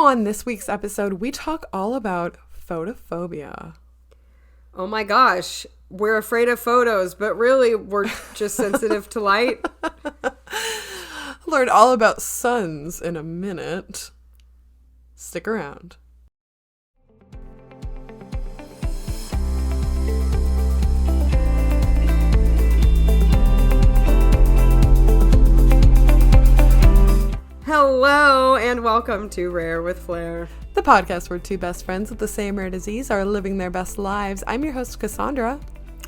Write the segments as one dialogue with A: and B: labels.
A: On this week's episode, we talk all about photophobia.
B: Oh my gosh, we're afraid of photos, but really we're just sensitive to light.
A: Learn all about suns in a minute. Stick around.
B: Hello and welcome to Rare with Flair,
A: The podcast where two best friends with the same rare disease are living their best lives. I'm your host, Cassandra.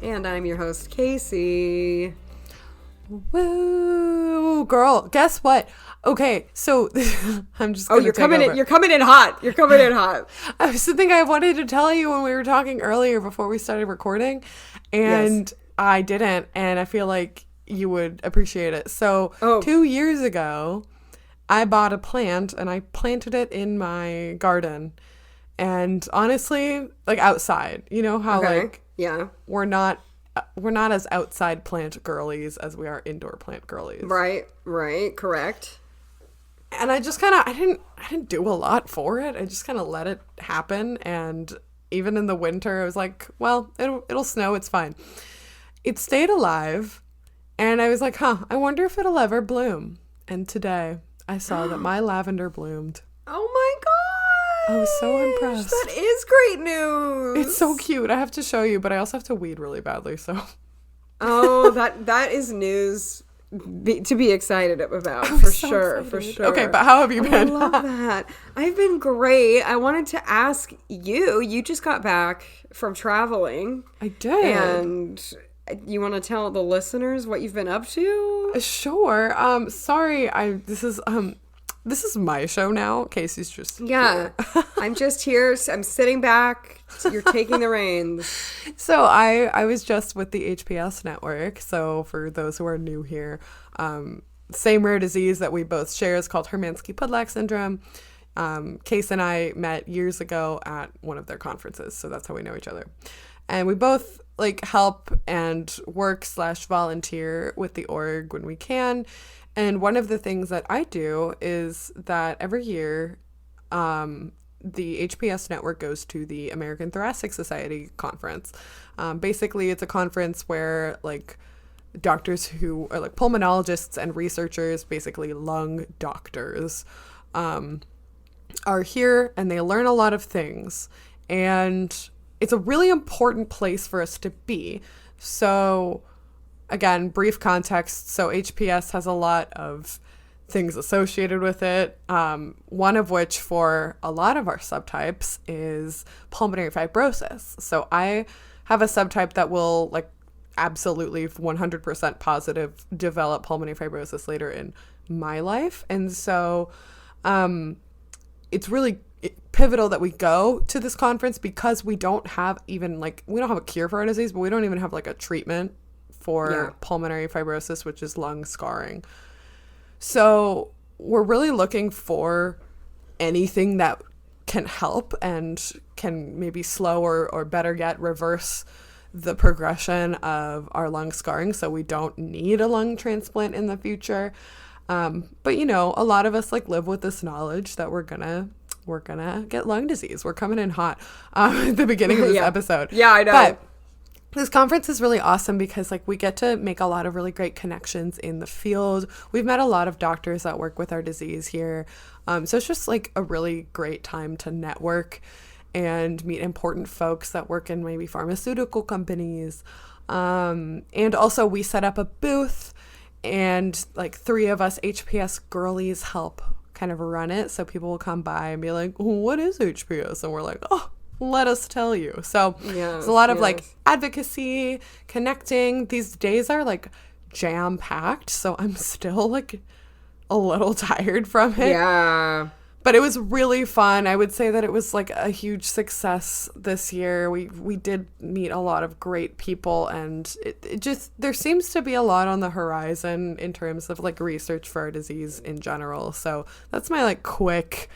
B: And I'm your host, Casey.
A: Woo! Girl, guess what? Okay, so I'm just gonna
B: you're coming in hot. You're coming in hot.
A: I was something I wanted to tell you when we were talking earlier before we started recording, and yes. I didn't, and I feel like you would appreciate it. So 2 years ago, I bought a plant and I planted it in my garden. And honestly, like outside, you know how we're not as outside plant girlies as we are indoor plant girlies.
B: Right, correct.
A: And I just I didn't do a lot for it. I just kind of let it happen, and even in the winter I was like, well, it'll snow, it's fine. It stayed alive, and I was like, I wonder if it'll ever bloom. And today I saw that my lavender bloomed.
B: Oh my god!
A: I was so impressed.
B: That is great news.
A: It's so cute. I have to show you, but I also have to weed really badly, so.
B: Oh, that is news to be excited about, for sure.
A: Okay, but how have you been?
B: I love that. I've been great. I wanted to ask you. You just got back from traveling.
A: I did.
B: And you want to tell the listeners what you've been up to?
A: Sure. Sorry. This is my show now. Casey's just
B: here. I'm just here. I'm sitting back. You're taking the reins.
A: So I was just with the HPS network. So for those who are new here, same rare disease that we both share is called Hermansky-Pudlak syndrome. Case and I met years ago at one of their conferences. So that's how we know each other. And we both help and work/volunteer with the org when we can. And one of the things that I do is that every year, the HPS network goes to the American Thoracic Society conference. Basically, it's a conference where doctors who are pulmonologists and researchers, basically lung doctors, are here, and they learn a lot of things. And it's a really important place for us to be. So again, brief context. So HPS has a lot of things associated with it. One of which for a lot of our subtypes is pulmonary fibrosis. So I have a subtype that will absolutely 100% positive develop pulmonary fibrosis later in my life. And so it's really pivotal that we go to this conference because we don't have even we don't have a cure for our disease, but we don't even have a treatment for pulmonary fibrosis, which is lung scarring. So we're really looking for anything that can help and can maybe slow or better yet reverse the progression of our lung scarring so we don't need a lung transplant in the future. But a lot of us live with this knowledge that we're gonna get lung disease. We're coming in hot at the beginning of this episode.
B: Yeah, I know.
A: But this conference is really awesome because we get to make a lot of really great connections in the field. We've met a lot of doctors that work with our disease here. So it's just a really great time to network and meet important folks that work in maybe pharmaceutical companies. And also we set up a booth, and 3 of us HPS girlies help kind of run it. So people will come by and be like, what is HPS? And we're like, let us tell you. So there's a lot of advocacy, connecting. These days are jam packed. So I'm still a little tired from it.
B: Yeah.
A: But it was really fun. I would say that it was a huge success this year. We did meet a lot of great people, and it just, there seems to be a lot on the horizon in terms of research for our disease in general. So that's my quick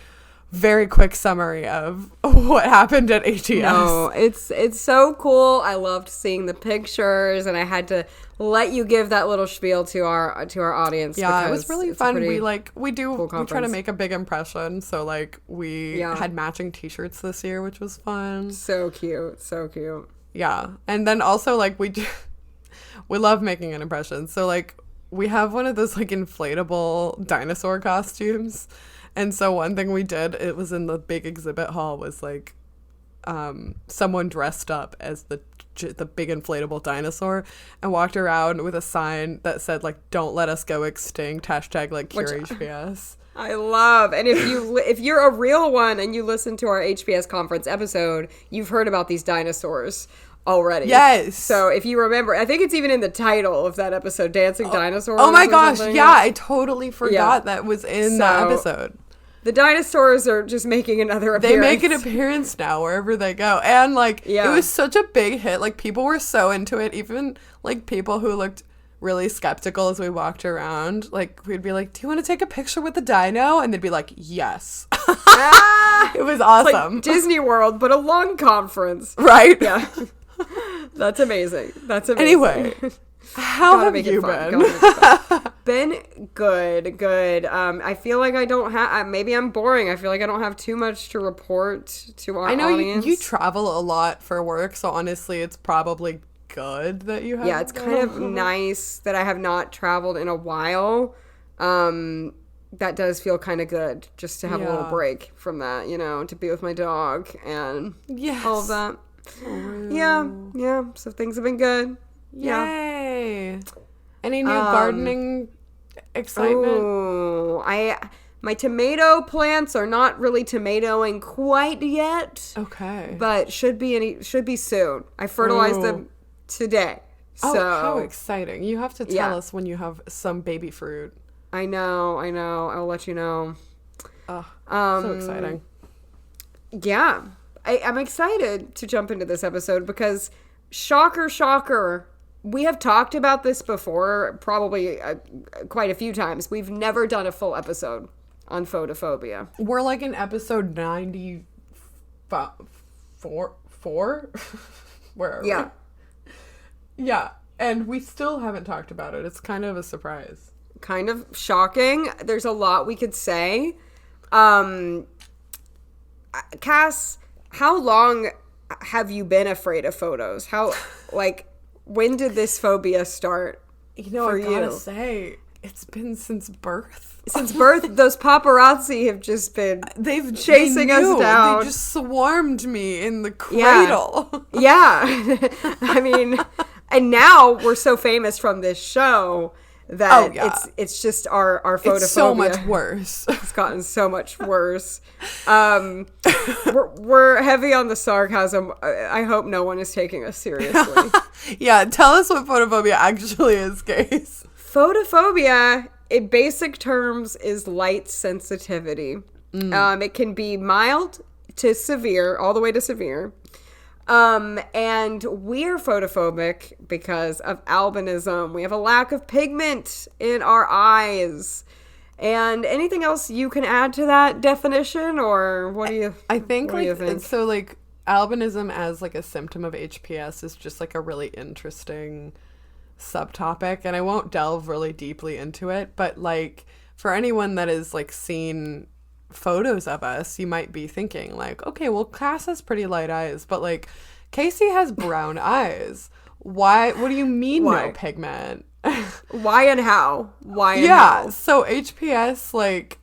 A: very quick summary of what happened at ATS.
B: No, it's so cool. I loved seeing the pictures, and I had to let you give that little spiel to our audience.
A: Yeah, it was really fun. We
B: cool
A: try to make a big impression. So like we had matching T-shirts this year, which was fun.
B: So cute, so cute.
A: Yeah, and then also like we love making an impression. So like we have one of those like inflatable dinosaur costumes. And so one thing we did, it was in the big exhibit hall, was like someone dressed up as the big inflatable dinosaur and walked around with a sign that said like, "Don't let us go extinct," hashtag like cure HPS.
B: I love. And if you're a real one and you listen to our HPS conference episode, you've heard about these dinosaurs already.
A: Yes.
B: So if you remember, I think it's even in the title of that episode, Dancing Dinosaurs.
A: Oh my gosh, yeah, I totally forgot that was in that episode.
B: The dinosaurs are just making another appearance.
A: They make an appearance now wherever they go. And like it was such a big hit. Like people were so into it. Even like people who looked really skeptical as we walked around. Like we'd be like, "Do you want to take a picture with the dino?" And they'd be like, "Yes." It was awesome.
B: It's like Disney World, but a lung conference.
A: Right?
B: Yeah. That's amazing.
A: Anyway, how have you been?
B: Been good. I feel like I don't have, maybe I'm boring. I feel like I don't have too much to report to our audience.
A: I know you travel a lot for work, so honestly, it's probably good that you have.
B: Yeah, it's kind of nice that I have not traveled in a while. That does feel kind of good, just to have a little break from that, to be with my dog and all of that. Yeah. So things have been good.
A: Yay! Yeah. Any new gardening excitement?
B: Oh, my tomato plants are not really tomatoing quite yet.
A: Okay,
B: but should be soon. I fertilized them today. So
A: how exciting! You have to tell us when you have some baby fruit.
B: I know. I'll let you know.
A: Oh, so exciting!
B: Yeah. I'm excited to jump into this episode because, shocker, we have talked about this before, probably quite a few times. We've never done a full episode on photophobia.
A: We're like in episode 94. Where are we? Yeah, and we still haven't talked about it. It's kind of a surprise.
B: Kind of shocking. There's a lot we could say. Cass, how long have you been afraid of photos? When did this phobia start?
A: I gotta say, it's been since birth.
B: Since birth, those paparazzi have just been chasing us down.
A: They just swarmed me in the cradle.
B: Yeah. I mean, and now we're so famous from this show that it's just our photophobia.
A: It's so much worse.
B: It's gotten so much worse. We're heavy on the sarcasm. I hope no one is taking us seriously.
A: Yeah, tell us what photophobia actually is, Case.
B: Photophobia, in basic terms, is light sensitivity. It can be mild to severe, all the way to severe. And we're photophobic because of albinism. We have a lack of pigment in our eyes. And anything else you can add to that definition, or what do you think?
A: I think albinism as like a symptom of HPS is just like a really interesting subtopic, and I won't delve really deeply into it, but like for anyone that is like seen photos of us, you might be thinking like, okay, well, Cass has pretty light eyes, but like Casey has brown eyes. Why? What do you mean no pigment?
B: Why and how? How?
A: So HPS, like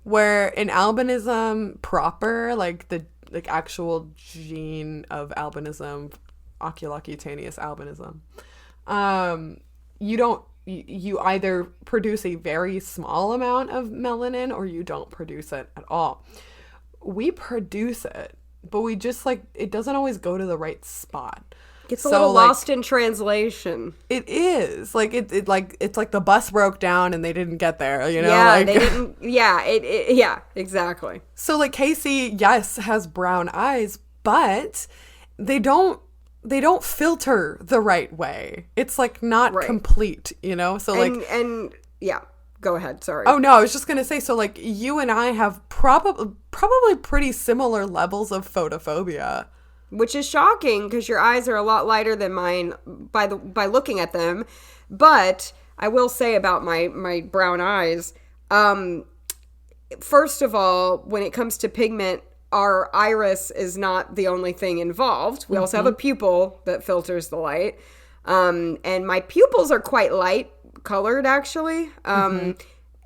A: where in albinism proper, like the actual gene of albinism, oculocutaneous albinism, you either produce a very small amount of melanin or you don't produce it at all. We produce it, but we just it doesn't always go to the right spot.
B: It's a little lost in translation.
A: It is it's like the bus broke down and they didn't get there.
B: Yeah, they didn't. Yeah, exactly. So
A: like Casey, yes, has brown eyes, but they don't filter the right way. It's like not complete. So like
B: and yeah. go ahead. Sorry.
A: Oh, no, I was just going to say, so, like, you and I have probably pretty similar levels of photophobia.
B: Which is shocking because your eyes are a lot lighter than mine by looking at them. But I will say about my brown eyes, first of all, when it comes to pigment, our iris is not the only thing involved. We also have a pupil that filters the light. And my pupils are quite light colored, actually.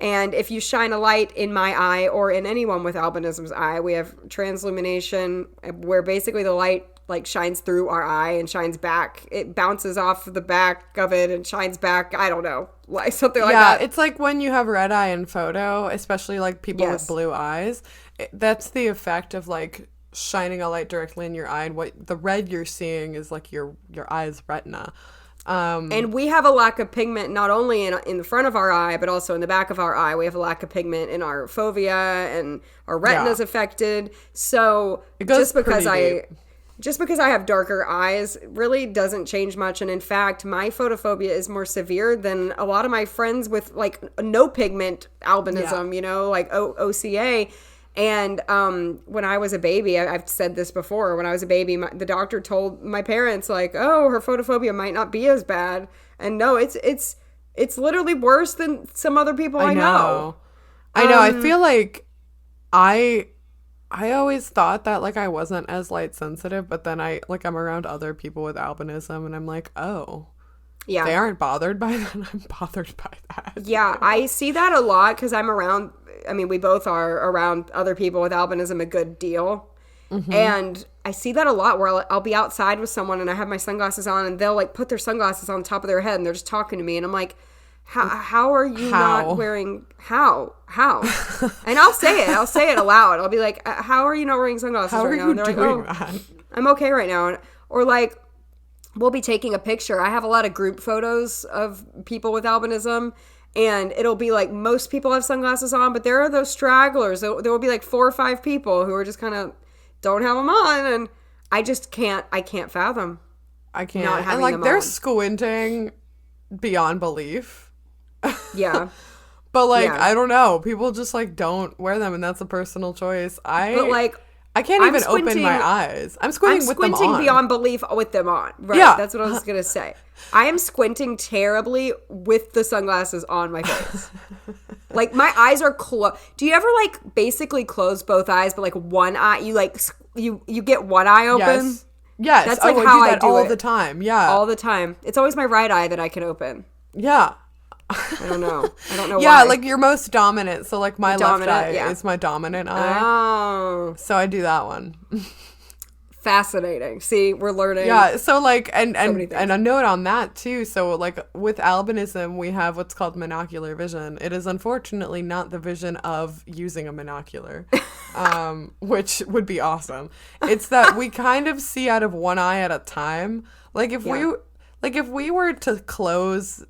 B: And if you shine a light in my eye or in anyone with albinism's eye, we have translumination, where basically the light like shines through our eye and shines back. It bounces off the back of it and shines back. I don't know, like something like that.
A: Yeah, it's like when you have red eye in photo, especially like people with blue eyes. That's the effect of like shining a light directly in your eye, and what the red you're seeing is like your eye's retina.
B: And we have a lack of pigment not only in the front of our eye, but also in the back of our eye. We have a lack of pigment in our fovea, and our retina's affected. So just because I have darker eyes really doesn't change much. And in fact, my photophobia is more severe than a lot of my friends with like no pigment albinism, you know, like OCA. And when I was a baby, I've said this before, when I was a baby, the doctor told my parents like, oh, her photophobia might not be as bad. And no, it's literally worse than some other people I know.
A: I know. I feel like I always thought that like I wasn't as light sensitive, but then I'm around other people with albinism and I'm like, oh, yeah, they aren't bothered by that. I'm bothered by that.
B: Yeah, I see that a lot because I'm around. I mean, we both are around other people with albinism a good deal. And I see that a lot where I'll be outside with someone and I have my sunglasses on and they'll like put their sunglasses on top of their head and they're just talking to me. And I'm like, how are you not wearing, how? And I'll say it aloud. I'll be like, how are you not wearing sunglasses right now? And they're like, oh, I'm okay right now. Or like, we'll be taking a picture. I have a lot of group photos of people with albinism. And it'll be like most people have sunglasses on, but there are those stragglers. There will be like 4 or 5 people who are just kind of don't have them on. And I can't fathom.
A: I can't. Not having and like them they're on. Squinting beyond belief.
B: Yeah.
A: But like, I don't know. People just like don't wear them, and that's a personal choice. But like, I can't even open my eyes. I'm squinting with them on. I'm squinting
B: beyond belief with them on. Right. Yeah. That's what I was going to say. I am squinting terribly with the sunglasses on my face. Like, my eyes are closed. Do you ever, like, basically close both eyes, but, like, one eye, you, like, you get one eye open?
A: Yes. That's, like, how I do all the time. Yeah.
B: All the time. It's always my right eye that I can open.
A: Yeah.
B: I don't know why.
A: Yeah, like you're most dominant. So like my left eye is my dominant eye.
B: Oh.
A: So I do that one.
B: Fascinating. See, we're learning.
A: Yeah, so like and a note on that too. So like with albinism, we have what's called monocular vision. It is unfortunately not the vision of using a monocular. Which would be awesome. It's that we kind of see out of one eye at a time. Like if we were to close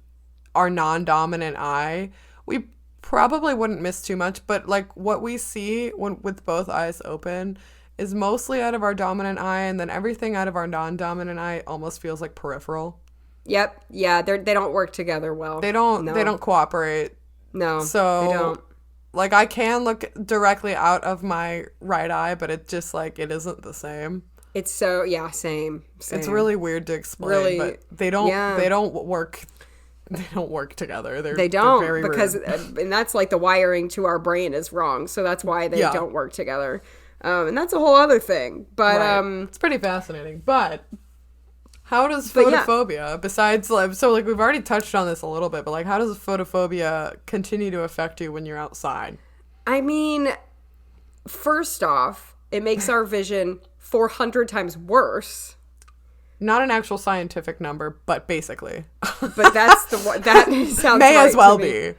A: our non-dominant eye, we probably wouldn't miss too much, but like what we see when with both eyes open is mostly out of our dominant eye, and then everything out of our non-dominant eye almost feels like peripheral.
B: Yep. Yeah, they don't work together well.
A: They don't cooperate.
B: No.
A: So
B: they don't.
A: Like I can look directly out of my right eye, but it just like it isn't the same.
B: It's so same.
A: It's really weird to explain, but they don't work. They don't work together. They're very
B: because
A: rude.
B: And that's like the wiring to our brain is wrong. So that's why they don't work together. And that's a whole other thing. But
A: it's pretty fascinating. But how does photophobia, besides like we've already touched on this a little bit, but like how does photophobia continue to affect you when you're outside?
B: I mean, first off, it makes our vision 400 times worse.
A: Not an actual scientific number, but basically.
B: But that's the one that sounds
A: may
B: right
A: as well
B: to me.
A: be.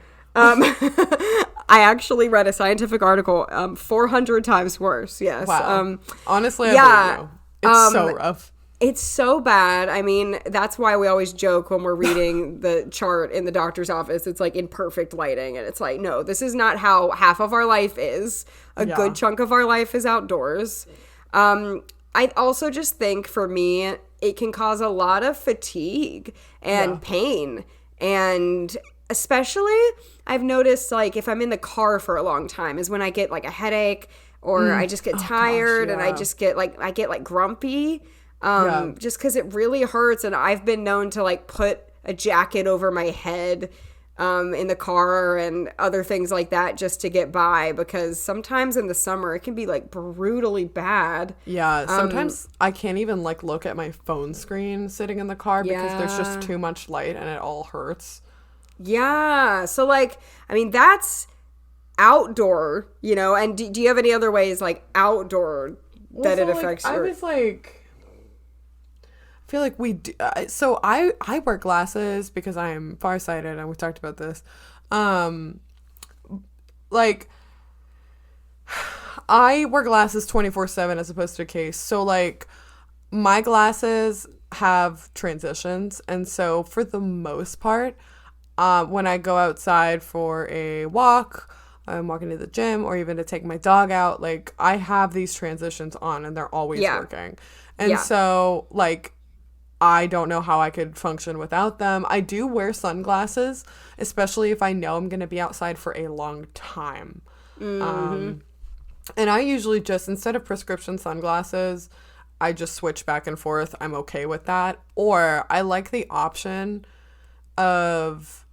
B: I actually read a scientific article. 400 times worse. Yes.
A: Wow. Honestly, I believe you. It's so rough.
B: It's so bad. I mean, that's why we always joke when we're reading the chart in the doctor's office. It's like in perfect lighting, and it's like, no, this is not how half of our life is. A good chunk of our life is outdoors. I also just think for me, it can cause a lot of fatigue and pain. And especially I've noticed, like, if I'm in the car for a long time is when I get, like, a headache, or I just get tired, and I just get, like, grumpy, just because it really hurts. And I've been known to, like, put a jacket over my head in the car and other things like that just to get by, because sometimes in the summer it can be, like, brutally bad.
A: Yeah, sometimes I can't even, like, look at my phone screen sitting in the car because there's just too much light and it all hurts.
B: Yeah, so, like, I mean, that's outdoor, you know. And do you have any other ways, like, outdoor that it affects
A: your... I was like, I feel like we do, so I wear glasses because I am farsighted, and we talked about this. Like, I wear glasses 24/7 as opposed to a case. So, like, my glasses have transitions, and so for the most part, when I go outside for a walk, I'm walking to the gym, or even to take my dog out, like, I have these transitions on, and they're always working. And so, like, I don't know how I could function without them. I do wear sunglasses, especially if I know I'm going to be outside for a long time. And I usually just, instead of prescription sunglasses, I just switch back and forth. I'm okay with that. Or I like the option of,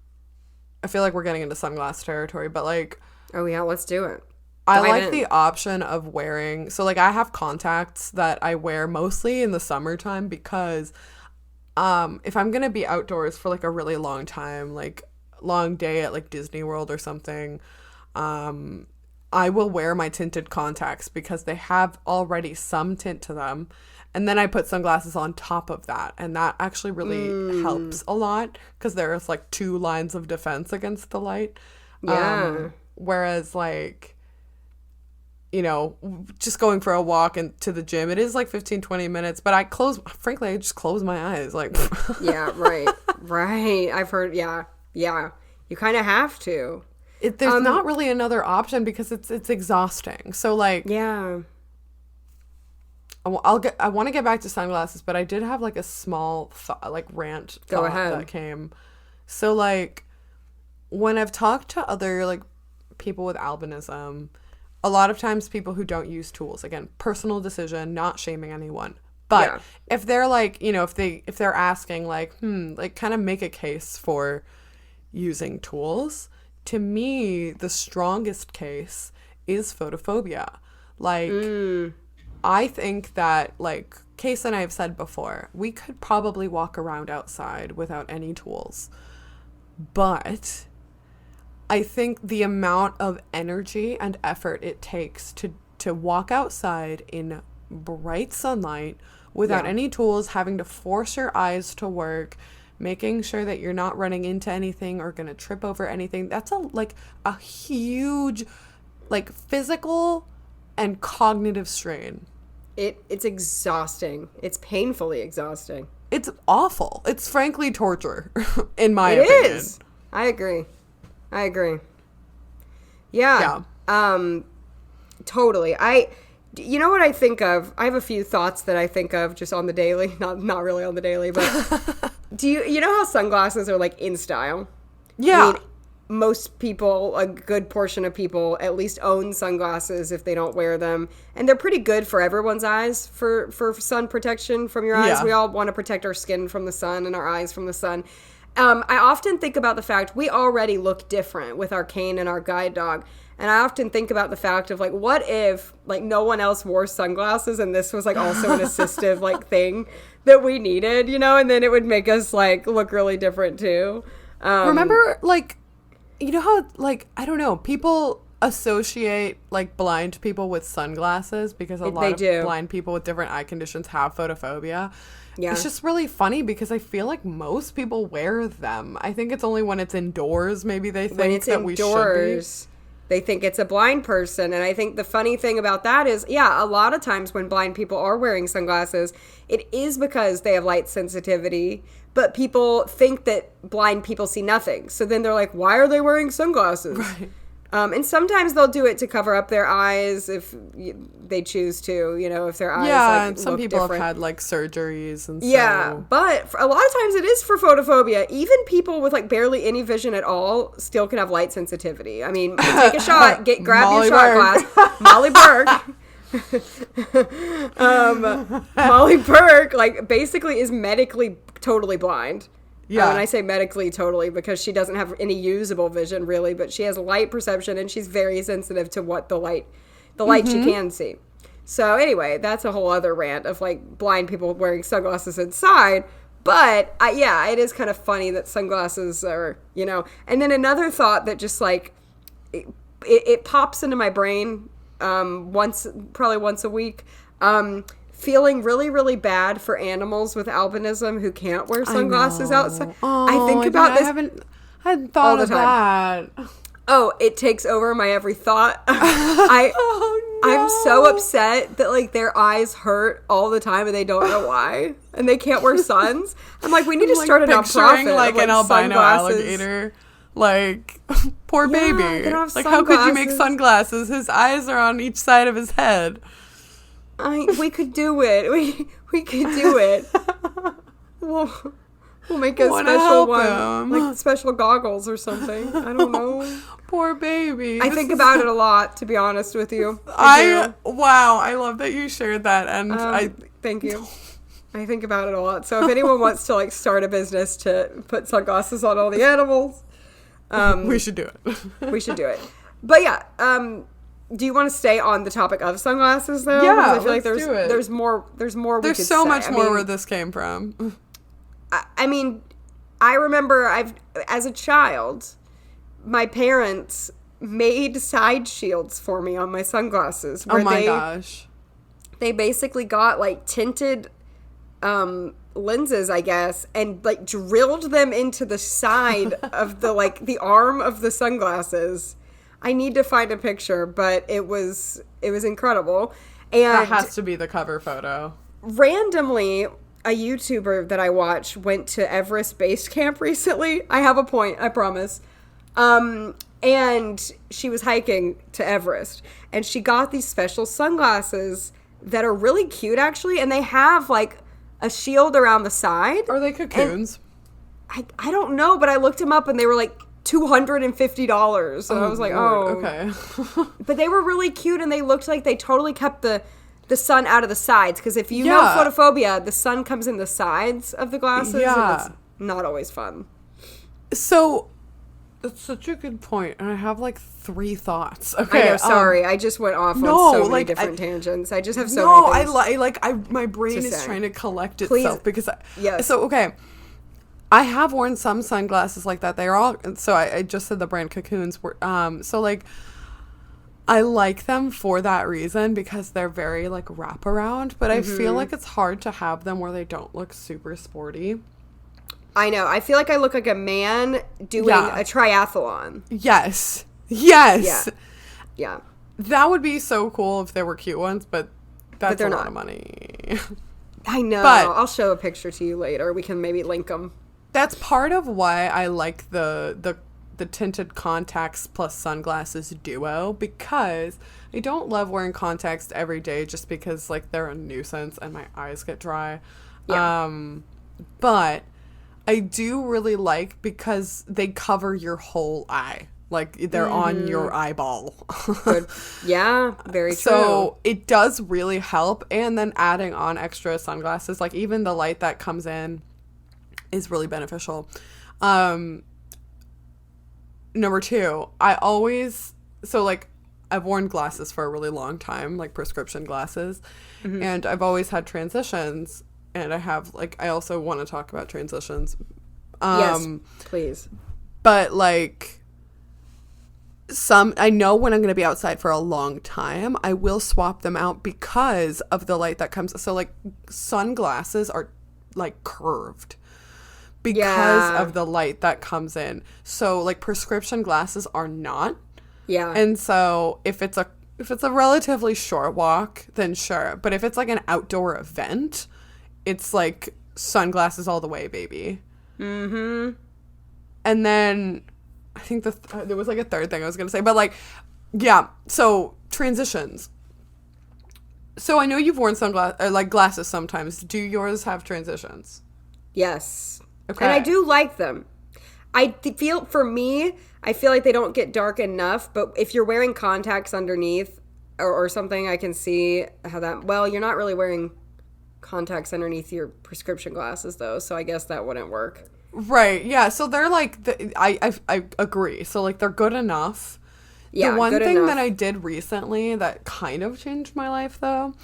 A: I feel like we're getting into sunglass territory, but, like...
B: Oh, yeah, let's do it.
A: I like the option of wearing... So, like, I have contacts that I wear mostly in the summertime because if I'm going to be outdoors for, like, a really long time, like, long day at, like, Disney World or something, I will wear my tinted contacts because they have already some tint to them. And then I put sunglasses on top of that. And that actually really helps a lot because there's, like, 2 lines of defense against the light.
B: Yeah.
A: Whereas, like, you know, just going for a walk and to the gym, it is, like, 15-20 minutes. But I just close my eyes. Like,
B: yeah, right. Right. I've heard, yeah. You kind of have to.
A: There's not really another option because it's exhausting. So, like... Yeah. I want to get back to sunglasses, but I did have, like, a small rant thought that came. So, like, when I've talked to other, like, people with albinism, a lot of times people who don't use tools, again, personal decision, not shaming anyone, but if they're, like, you know, if they're asking, like, like, kind of make a case for using tools, to me the strongest case is photophobia. Like, I think that, like, Case and I have said before, we could probably walk around outside without any tools. But I think the amount of energy and effort it takes to walk outside in bright sunlight without any tools, having to force your eyes to work, making sure that you're not running into anything or going to trip over anything, that's a huge, like, physical and cognitive strain.
B: It's exhausting. It's painfully exhausting.
A: It's awful. It's frankly torture, in my opinion. It is.
B: I agree. Yeah. Totally. You know what I think of? I have a few thoughts that I think of just on the daily. Not really on the daily, but you know how sunglasses are, like, in style?
A: Yeah.
B: I mean, most people, a good portion of people, at least own sunglasses if they don't wear them. And they're pretty good for everyone's eyes, for sun protection from your eyes. Yeah. We all want to protect our skin from the sun and our eyes from the sun. I often think about the fact we already look different with our cane and our guide dog. And I often think about the fact of, like, what if, like, no one else wore sunglasses and this was, like, also an assistive, like, thing that we needed, you know? And then it would make us, like, look really different, too.
A: Remember, like... You know how, like, I don't know, people associate, like, blind people with sunglasses because a lot of blind people with different eye conditions have photophobia. Yeah. It's just really funny because I feel like most people wear them. I think it's only when it's indoors maybe they think that we should be.
B: They think it's a blind person. And I think the funny thing about that is, a lot of times when blind people are wearing sunglasses, it is because they have light sensitivity. But people think that blind people see nothing. So then they're like, why are they wearing sunglasses? Right. And sometimes they'll do it to cover up their eyes if they choose to, if their eyes
A: and some
B: look
A: people
B: different.
A: have had like surgeries and
B: But a lot of times it is for photophobia. Even people with like barely any vision at all still can have light sensitivity. I mean, take a shot, grab
A: Molly
B: your shot glass. Molly Burke. Molly Burke, like, basically is medically totally blind.
A: Yeah.
B: And I say medically totally because she doesn't have any usable vision really, but she has light perception and she's very sensitive to what the light she can see. So anyway, that's a whole other rant of like blind people wearing sunglasses inside. But it is kind of funny that sunglasses are, And then another thought that just like it pops into my brain probably once a week. Feeling really, really bad for animals with albinism who can't wear sunglasses outside. I think about this.
A: I hadn't thought of that.
B: Oh, it takes over my every thought. I'm so upset that like their eyes hurt all the time and they don't know why, and they can't wear suns. I'm like, we need to start a nonprofit,
A: like an albino
B: sunglasses.
A: Alligator. Like, poor baby. Like, how could you make sunglasses? His eyes are on each side of his head.
B: We could do it. We could do it. We'll make a special one, like special goggles or something. I don't know.
A: Poor baby.
B: I think about it a lot, to be honest with you.
A: Wow, I love that you shared that, and
B: thank you. I think about it a lot. So if anyone wants to like start a business to put sunglasses on all the animals,
A: we should do it.
B: We should do it. But yeah, do you want to stay on the topic of sunglasses though?
A: Yeah,
B: I feel like there's more. There's so
A: much more where this came from.
B: I mean, I remember as a child, my parents made side shields for me on my sunglasses.
A: Oh my gosh!
B: They basically got like tinted lenses, I guess, and like drilled them into the side of the arm of the sunglasses. I need to find a picture, but it was incredible. And
A: that has to be the cover photo.
B: Randomly, a YouTuber that I watch went to Everest Base Camp recently. I have a point, I promise. And she was hiking to Everest, and she got these special sunglasses that are really cute, actually, and they have like a shield around the side.
A: Are they cocoons?
B: I don't know, but I looked them up, and they were like $250, and I was like,
A: Lord, okay.
B: But they were really cute, and they looked like they totally kept the sun out of the sides, because if you know photophobia, the sun comes in the sides of the glasses, and it's not always fun.
A: So that's such a good point, and I have like 3 thoughts. Okay,
B: I know, sorry, I just went off on so many different tangents. I just have so many things.
A: My brain is trying to collect itself because okay. I have worn some sunglasses like that. They're all, so I just said the brand Cocoons were, so like, I like them for that reason because they're very like wraparound, but I feel like it's hard to have them where they don't look super sporty.
B: I know. I feel like I look like a man doing a triathlon.
A: Yes. Yeah. That would be so cool if there were cute ones, but that's a lot of money.
B: I know. But I'll show a picture to you later. We can maybe link them.
A: That's part of why I like the tinted contacts plus sunglasses duo, because I don't love wearing contacts every day just because like they're a nuisance and my eyes get dry. Yeah. But I do really like because they cover your whole eye. Like they're on your eyeball.
B: Good. Yeah, very true.
A: So it does really help. And then adding on extra sunglasses, like even the light that comes in is really beneficial. Number 2, I've worn glasses for a really long time, like prescription glasses, and I've always had transitions, and I also want to talk about transitions.
B: Yes, please.
A: But like I know when I'm going to be outside for a long time, I will swap them out because of the light that comes. So like sunglasses are like curved because of the light that comes in. So like prescription glasses are not. Yeah. And so if it's a relatively short walk, then sure. But if it's like an outdoor event, it's like sunglasses all the way, baby. Mm-hmm. And then I think there was like a third thing I was gonna say, but like, yeah. So transitions. So I know you've worn like glasses sometimes. Do yours have transitions?
B: Yes.
A: Okay.
B: And I do like them. For me, I feel like they don't get dark enough, but if you're wearing contacts underneath or something, I can see how that, well, you're not really wearing contacts underneath your prescription glasses though, so I guess that wouldn't work.
A: Right. Yeah. So they're like, I agree. So like they're good enough.
B: Yeah,
A: the one
B: good
A: thing
B: enough.
A: that I did recently that kind of changed my life though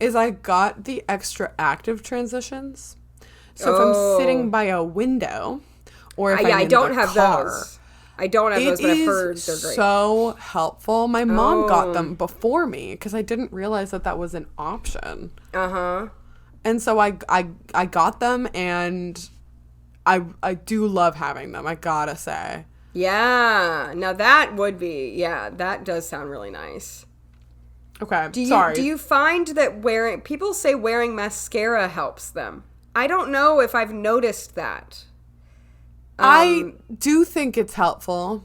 A: is I got the extra active transitions. So if I'm sitting by a window or if I'm in
B: I don't
A: the
B: have
A: car,
B: those. I don't have those, but I've heard they're great.
A: So helpful. My mom got them before me because I didn't realize that was an option.
B: Uh-huh.
A: And so I got them, and I do love having them, I gotta say.
B: Yeah. Now that would be, yeah, that does sound really nice.
A: Okay,
B: Do
A: sorry.
B: you find that people say wearing mascara helps them? I don't know if I've noticed that.
A: I do think it's helpful.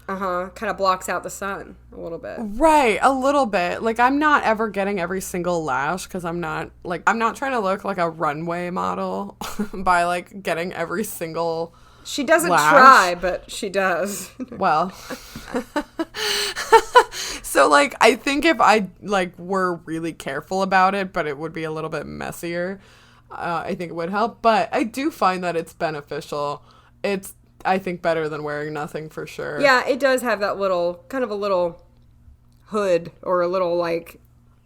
B: Uh-huh. Kind of blocks out the sun a little bit.
A: Right, a little bit. Like, I'm not ever getting every single lash because I'm not trying to look like a runway model by, like, getting every single
B: She doesn't
A: lash.
B: try, but she does.
A: Well. So, like, I think if I, like, were really careful about it, but it would be a little bit messier, I think it would help. But I do find that it's beneficial. It's, I think, better than wearing nothing for sure.
B: Yeah, it does have that little, kind of a little hood or a little, like...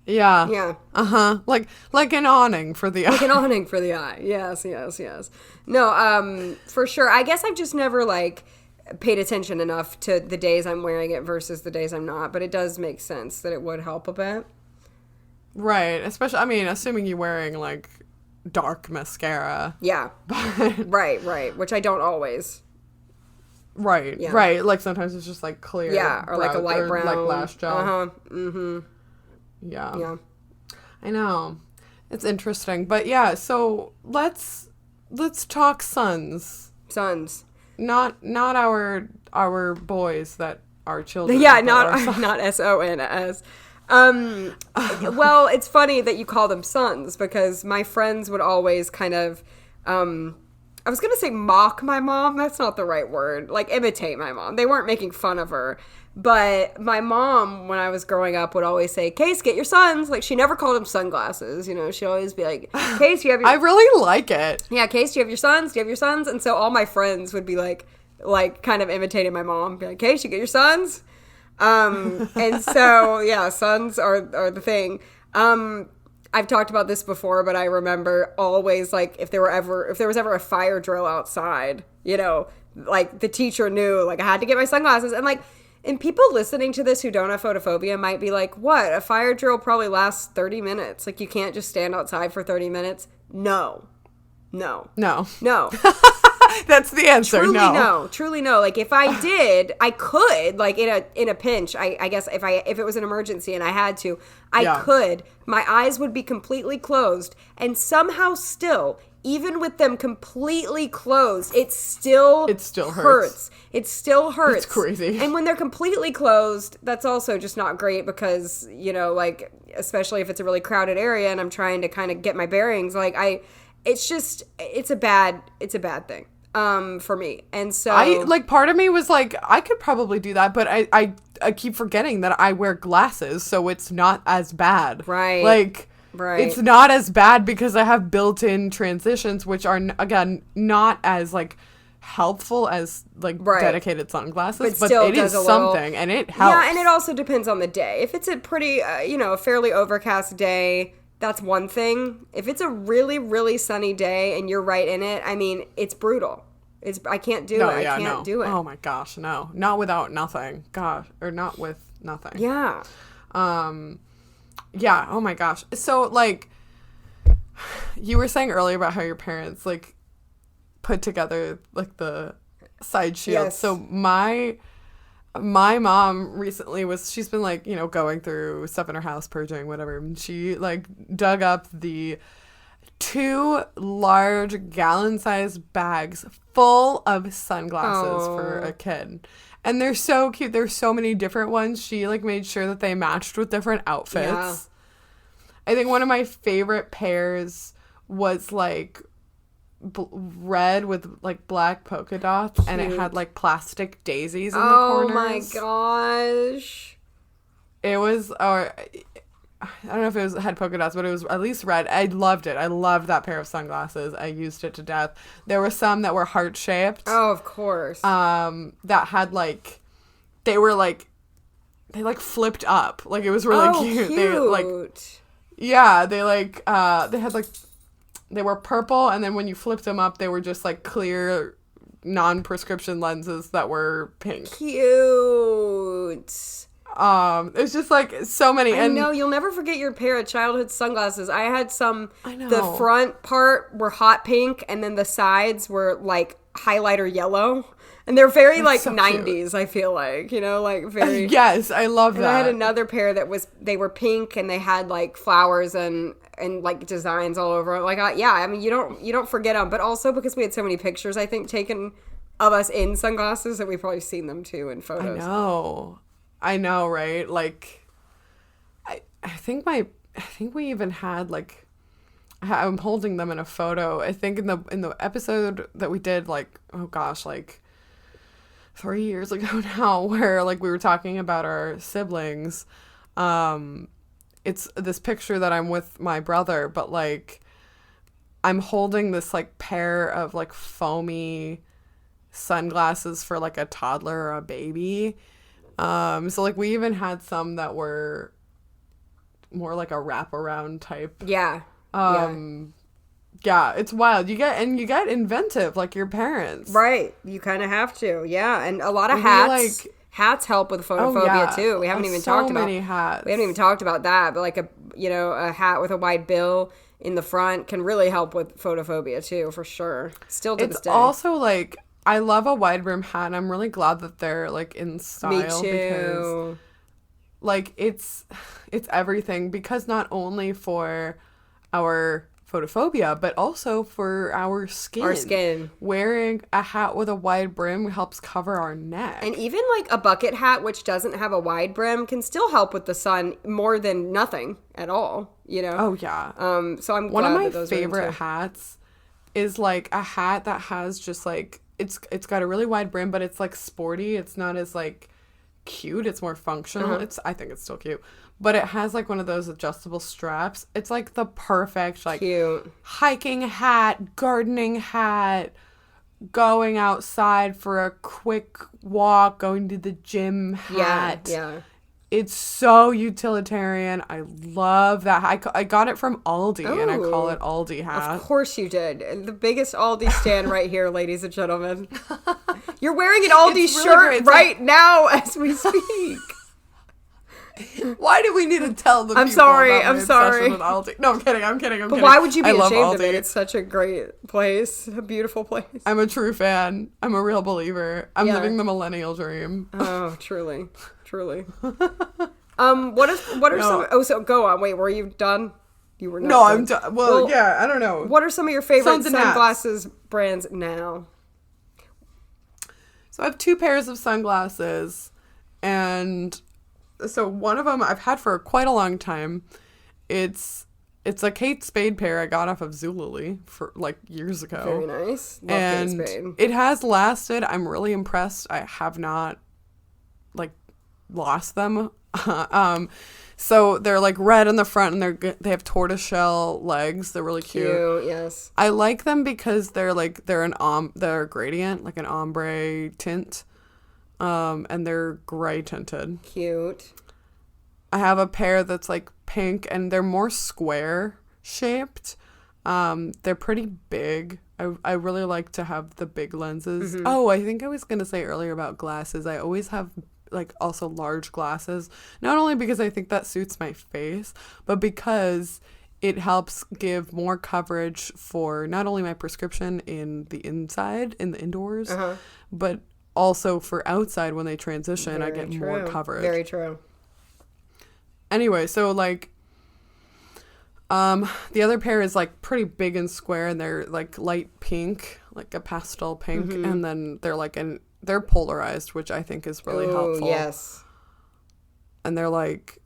A: Yeah.
B: Yeah.
A: Uh-huh. Like an awning for the eye.
B: Like an awning for the eye. Yes, yes, yes. No, for sure. I guess I've just never, like, paid attention enough to the days I'm wearing it versus the days I'm not. But it does make sense that it would help a bit.
A: Right. Especially, I mean, assuming you're wearing, like, dark mascara.
B: Yeah. Right. Which I don't always.
A: Right.
B: Yeah.
A: Right. Like, sometimes it's just, like, clear.
B: Yeah, or like a light brown.
A: Like lash gel.
B: Uh-huh. Mm-hmm.
A: Yeah.
B: Yeah.
A: I know. It's interesting. But yeah, so let's talk sons.
B: Sons.
A: Not our boys that are children.
B: Yeah,
A: but
B: not SONS. Well, it's funny that you call them sons because my friends would always kind of I was going to say mock my mom. That's not the right word. Like imitate my mom. They weren't making fun of her. But my mom, when I was growing up, would always say, Case, get your sons. Like, she never called them sunglasses. You know, she'd always be like, Case, you have your...
A: I really like it.
B: Yeah, Case, do you have your sons? Do you have your sons? And so all my friends would be like kind of imitating my mom. Be like, Case, you get your sons? And so, yeah, sons are the thing. I've talked about this before, but I remember always, like, if there was ever a fire drill outside, you know, like, the teacher knew, like, I had to get my sunglasses. And, like... And people listening to this who don't have photophobia might be like, what? A fire drill probably lasts 30 minutes. Like, you can't just stand outside for 30 minutes? No.
A: That's the answer.
B: Truly no. Like, if I did, I could, like, in a pinch, I guess if it was an emergency and I had to, I could. My eyes would be completely closed. And somehow still, even with them completely closed, it still hurts. It still hurts.
A: It's crazy.
B: And when they're completely closed, that's also just not great because, you know, like, especially if it's a really crowded area and I'm trying to kind of get my bearings, like, it's a bad thing for me. And so
A: part of me was like, I could probably do that, but I keep forgetting that I wear glasses, so it's not as bad.
B: Right.
A: Like,
B: right.
A: It's not as bad because I have built-in transitions, which are, again, not as, like, helpful as, like, dedicated sunglasses, but it is something, and it helps.
B: Yeah, and it also depends on the day. If it's a pretty, a fairly overcast day, that's one thing. If it's a really, really sunny day and you're right in it, I mean, it's brutal. I can't do it. I can't do it.
A: Oh my gosh, no. Not without nothing. Gosh, or not with nothing.
B: Yeah.
A: Yeah, oh my gosh. So, like, you were saying earlier about how your parents, like, put together, like, the side shield.
B: Yes.
A: So my mom recently she's been, like, you know, going through stuff in her house, purging, whatever. And she, like, dug up the 2 large gallon-sized bags full of sunglasses for a kid. And they're so cute. There's so many different ones. She like made sure that they matched with different outfits. Yeah. I think one of my favorite pairs was like red with like black polka dots. Cute. And it had like plastic daisies in the corners.
B: Oh my gosh.
A: It was, or I don't know if it had polka dots, but it was at least red. I loved it. I loved that pair of sunglasses. I used it to death. There were some that were heart-shaped.
B: Oh, of course.
A: That had like, they flipped up. Like, it was really cute.
B: Cute.
A: They had like, they were purple, and then when you flipped them up, they were just like clear, non-prescription lenses that were pink.
B: Cute.
A: It's just like so many.
B: I know, you'll never forget your pair of childhood sunglasses. I had some.
A: I know.
B: The front part were hot pink, and then the sides were like highlighter yellow, and they're very like so 90s. Cute. I feel like, you know, like very.
A: Yes, I love that.
B: I had another pair that they were pink, and they had like flowers and like designs all over. Like, I mean, you don't forget them, but also because we had so many pictures, I think, taken of us in sunglasses that we've probably seen them too in photos.
A: I know, right? Like, I think we even had like, I'm holding them in a photo. I think in the episode that we did, like, oh gosh, like 3 years ago now, where like we were talking about our siblings. It's this picture that I'm with my brother, but like I'm holding this like pair of like foamy sunglasses for like a toddler or a baby. So like we even had some that were more like a wraparound type.
B: Yeah.
A: Yeah, it's wild. You get inventive like your parents.
B: Right. You kind of have to. Yeah. And a lot of hats. Hats help with photophobia too. We haven't even talked about
A: hats.
B: We haven't even talked about that, but like a hat with a wide bill in the front can really help with photophobia too, for sure. Still to this day.
A: It's also like, I love a wide brim hat, and I'm really glad that they're like in style.
B: Me too.
A: Because like it's everything, because not only for our photophobia, but also for our skin. Wearing a hat with a wide brim helps cover our neck.
B: And even like a bucket hat, which doesn't have a wide brim, can still help with the sun more than nothing at all, you know?
A: Oh, yeah.
B: So I'm glad
A: one of my
B: that those
A: favorite hats is like a hat that has just like, it's got a really wide brim, but it's like sporty. It's not as like cute. It's more functional.
B: Uh-huh.
A: I think it's still cute. But it has like one of those adjustable straps. It's like the perfect like
B: cute
A: hiking hat, gardening hat, going outside for a quick walk, going to the gym hat.
B: Yeah.
A: It's so utilitarian. I love that. I got it from Aldi, and I call it Aldi hat.
B: Of course you did. The biggest Aldi stand right here, ladies and gentlemen. You're wearing an Aldi shirt right now as we speak.
A: Why do we need to tell the people about my obsession with Aldi? No, I'm kidding.
B: But why would you be ashamed of it? It's such a great place, a beautiful place.
A: I'm a true fan. I'm a real believer. I'm living the millennial dream.
B: Oh, truly. What are some? Oh, so go on. Wait, were you done? You were not.
A: No, I'm done. Well, yeah, I don't know.
B: What are some of your favorite sunglasses brands now?
A: So I have 2 pairs of sunglasses, and so one of them I've had for quite a long time. It's a Kate Spade pair I got off of Zulily for like years ago.
B: Very nice. Love
A: and
B: Kate Spade.
A: It has lasted. I'm really impressed. I have not like lost them. So they're like red in the front, and they have tortoiseshell legs. They're really cute.
B: Yes.
A: I like them because they're a gradient, like an ombre tint. And they're gray tinted.
B: Cute.
A: I have a pair that's like pink, and they're more square shaped. They're pretty big. I really like to have the big lenses. Mm-hmm. Oh, I think I was going to say earlier about glasses. I always have like also large glasses, not only because I think that suits my face, but because it helps give more coverage for not only my prescription in the indoors, but also for outside when they transition. Very I get more coverage.
B: Very true.
A: Anyway, so like The other pair is like pretty big and square, and they're like light pink, like a pastel pink, and then they're polarized, which I think is really helpful.
B: Yes.
A: And they're like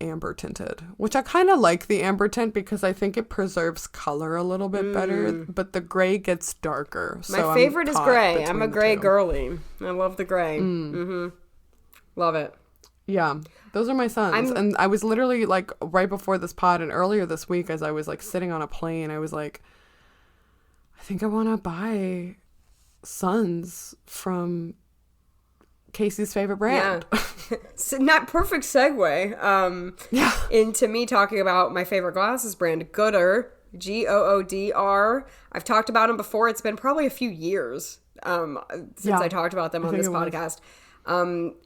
A: amber tinted, which I kind of like the amber tint because I think it preserves color a little bit better, but the gray gets darker. So
B: My favorite is gray. I'm a gray
A: two.
B: girly. I love the gray. Love it.
A: Yeah, those are my sons. And I was literally like right before this pod and earlier this week, as I was like sitting on a plane, I was like, I think I want to buy Suns from Casey's favorite brand.
B: Yeah. So not perfect segue into me talking about my favorite glasses brand, Goodr, Goodr. I've talked about them before. It's been probably a few years since I talked about them on this podcast.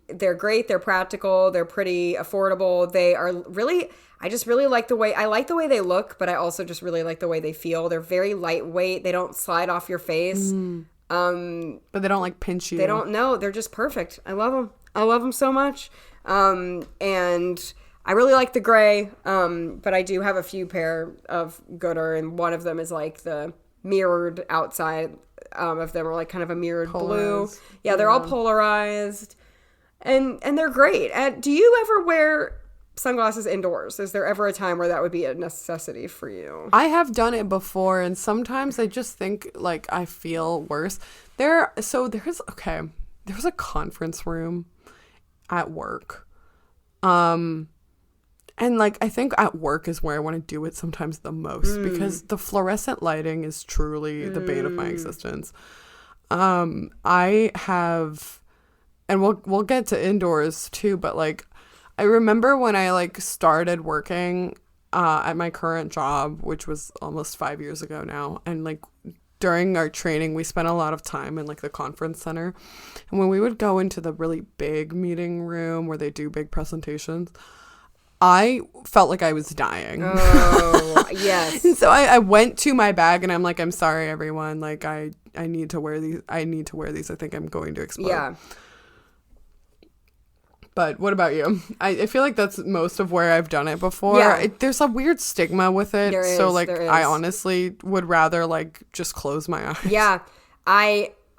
B: They're great. They're practical. They're pretty affordable. They are really, I just really like I like the way they look, but I also just really like the way they feel. They're very lightweight. They don't slide off your face.
A: But they don't like pinch you.
B: They don't know. They're just perfect. I love them. I love them so much. And I really like the gray. But I do have a few pair of Goodr, and one of them is like the mirrored outside of them, are like kind of a mirrored
A: polarized.
B: blue. Yeah, they're all polarized, and they're great. Do you ever wear sunglasses indoors? Is there ever a time where that would be a necessity for you?
A: I have done it before, and sometimes I just think like I feel worse. There was a conference room at work. And like I think at work is where I want to do it sometimes the most because the fluorescent lighting is truly the bane of my existence. I have, and we'll get to indoors too, but like I remember when I like started working at my current job, which was almost 5 years ago now, and like during our training we spent a lot of time in like the conference center, and when we would go into the really big meeting room where they do big presentations, I felt like I was dying.
B: Oh, yes.
A: And so I went to my bag and I'm like, I'm sorry, everyone. Like, I need to wear these. I think I'm going to explode.
B: Yeah.
A: But what about you? I feel like that's most of where I've done it before.
B: Yeah.
A: There's a weird stigma with it.
B: There is,
A: so, like,
B: there is.
A: I honestly would rather, like, just close my eyes.
B: Yeah.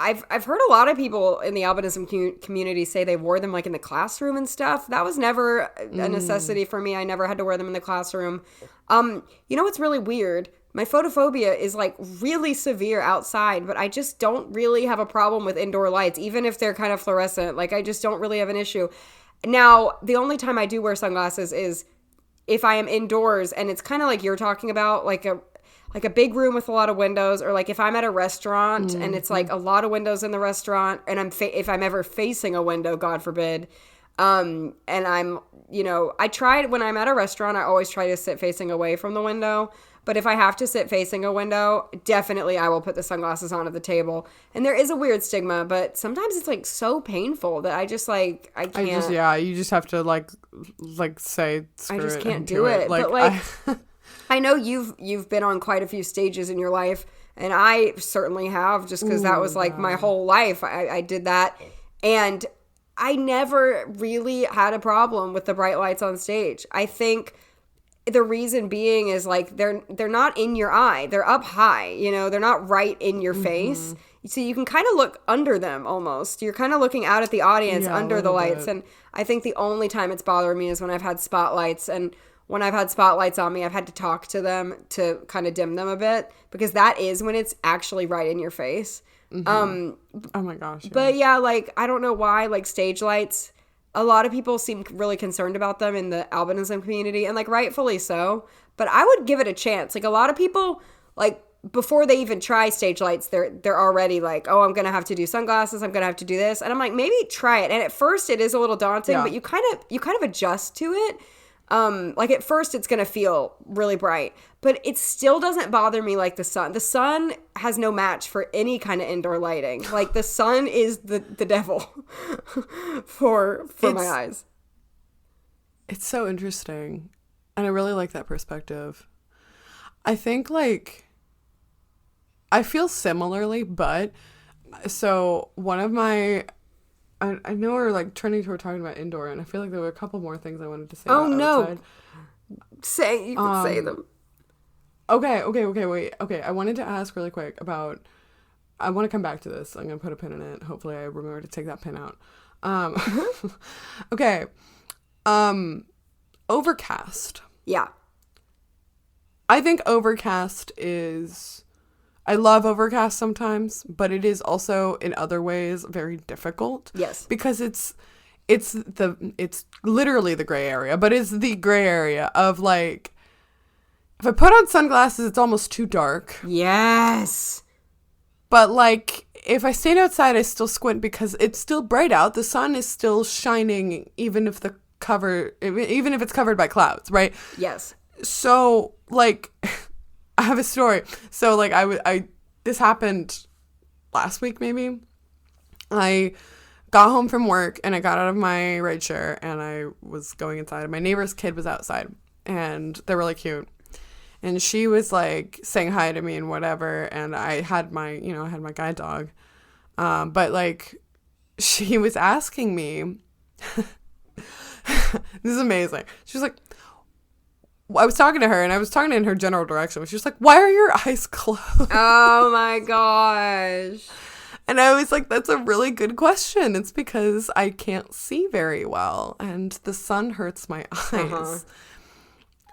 B: I've heard a lot of people in the albinism community say they wore them like in the classroom and stuff. That was never a necessity for me. I never had to wear them in the classroom. You know what's really weird? My photophobia is like really severe outside, but I just don't really have a problem with indoor lights, even if they're kind of fluorescent. Like I just don't really have an issue. Now, the only time I do wear sunglasses is if I am indoors, and it's kind of like you're talking about, like a big room with a lot of windows, or like if I'm at a restaurant and it's like a lot of windows in the restaurant, and if I'm ever facing a window, God forbid, and I'm, I try, when I'm at a restaurant, I always try to sit facing away from the window. But if I have to sit facing a window, definitely I will put the sunglasses on at the table. And there is a weird stigma, but sometimes it's like so painful that I just like, I can't.
A: You just have to like say,
B: I just can't do it.
A: Like,
B: but like, I know you've been on quite a few stages in your life, and I certainly have, just because that was like my whole life. I did that, and I never really had a problem with the bright lights on stage. I think the reason being is like they're not in your eye. They're up high, they're not right in your face. So you can kind of look under them almost. You're kind of looking out at the audience under the lights. And I think the only time it's bothered me is when I've had spotlights. And when I've had spotlights on me, I've had to talk to them to kind of dim them a bit, because that is when it's actually right in your face.
A: Oh my gosh. Yeah.
B: But yeah, like, I don't know why, like stage lights, a lot of people seem really concerned about them in the albinism community, and like rightfully so, but I would give it a chance. Like a lot of people, like before they even try stage lights, they're already like, oh, I'm going to have to do sunglasses. I'm going to have to do this. And I'm like, maybe try it. And at first it is a little daunting, but you kind of adjust to it. Like at first it's going to feel really bright, but it still doesn't bother me like the sun. The sun has no match for any kind of indoor lighting. Like the sun is the devil for my eyes.
A: It's so interesting. And I really like that perspective. I think like I feel similarly, but so one of my I know we're like turning toward talking about indoor, and I feel like there were a couple more things I wanted to say about outside.
B: You can say them.
A: Okay, wait. Okay, I wanted to ask really quick about, I want to come back to this. I'm going to put a pin in it. Hopefully I remember to take that pin out. Okay. Overcast.
B: Yeah.
A: I think Overcast is, I love Overcast sometimes, but it is also in other ways very difficult.
B: Yes.
A: Because it's literally the gray area, but it's the gray area of like, if I put on sunglasses, it's almost too dark.
B: Yes.
A: But like, if I stand outside, I still squint because it's still bright out. The sun is still shining, even if it's covered by clouds, right?
B: Yes.
A: So like, I have a story. So like, this happened last week, maybe. I got home from work and I got out of my rideshare and I was going inside and my neighbor's kid was outside and they're really cute. And she was like saying hi to me and whatever. And I had my guide dog. But like, she was asking me, this is amazing. She was like, I was talking to her and I was talking in her general direction. She was like, why are your eyes closed?
B: Oh my gosh.
A: And I was like, that's a really good question. It's because I can't see very well and the sun hurts my eyes. Uh-huh.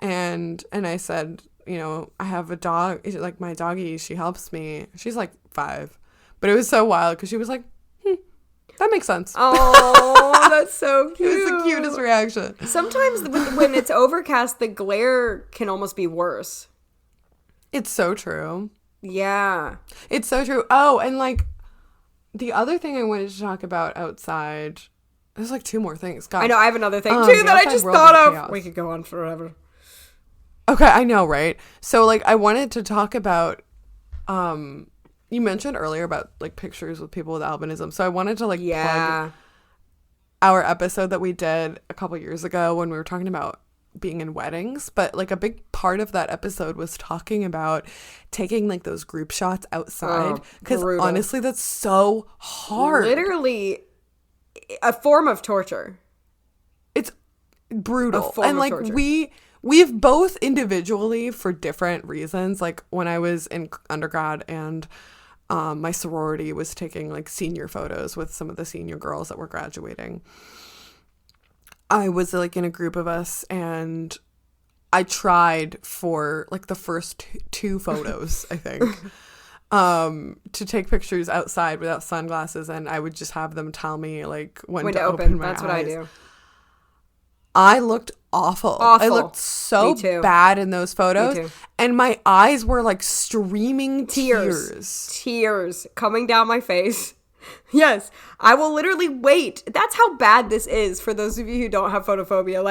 A: And I said, I have a dog, like my doggie, she helps me. She's like 5. But it was so wild because she was like, that makes sense.
B: Oh, that's so cute.
A: It was the cutest reaction.
B: Sometimes when it's overcast, the glare can almost be worse.
A: It's so true.
B: Yeah.
A: It's so true. Oh, and like the other thing I wanted to talk about outside, there's like 2 more things. God.
B: I know, I have another thing too that I just thought of.
A: Chaos.
B: We could go on forever.
A: Okay, I know, right? So like I wanted to talk about you mentioned earlier about like pictures with people with albinism. So I wanted to plug our episode that we did a couple years ago when we were talking about being in weddings. But like a big part of that episode was talking about taking like those group shots outside. Because honestly, that's so hard.
B: Literally a form of torture.
A: It's brutal. And like we've both individually for different reasons. Like when I was in undergrad and my sorority was taking like senior photos with some of the senior girls that were graduating. I was like in a group of us and I tried for like the first 2 photos, I think, to take pictures outside without sunglasses. And I would just have them tell me like when to open my eyes.
B: That's what I do.
A: I looked awful. I looked so bad in those photos. And my eyes were like streaming tears
B: coming down my face. Yes, I will literally wait. That's how bad this is for those of you who don't have photophobia.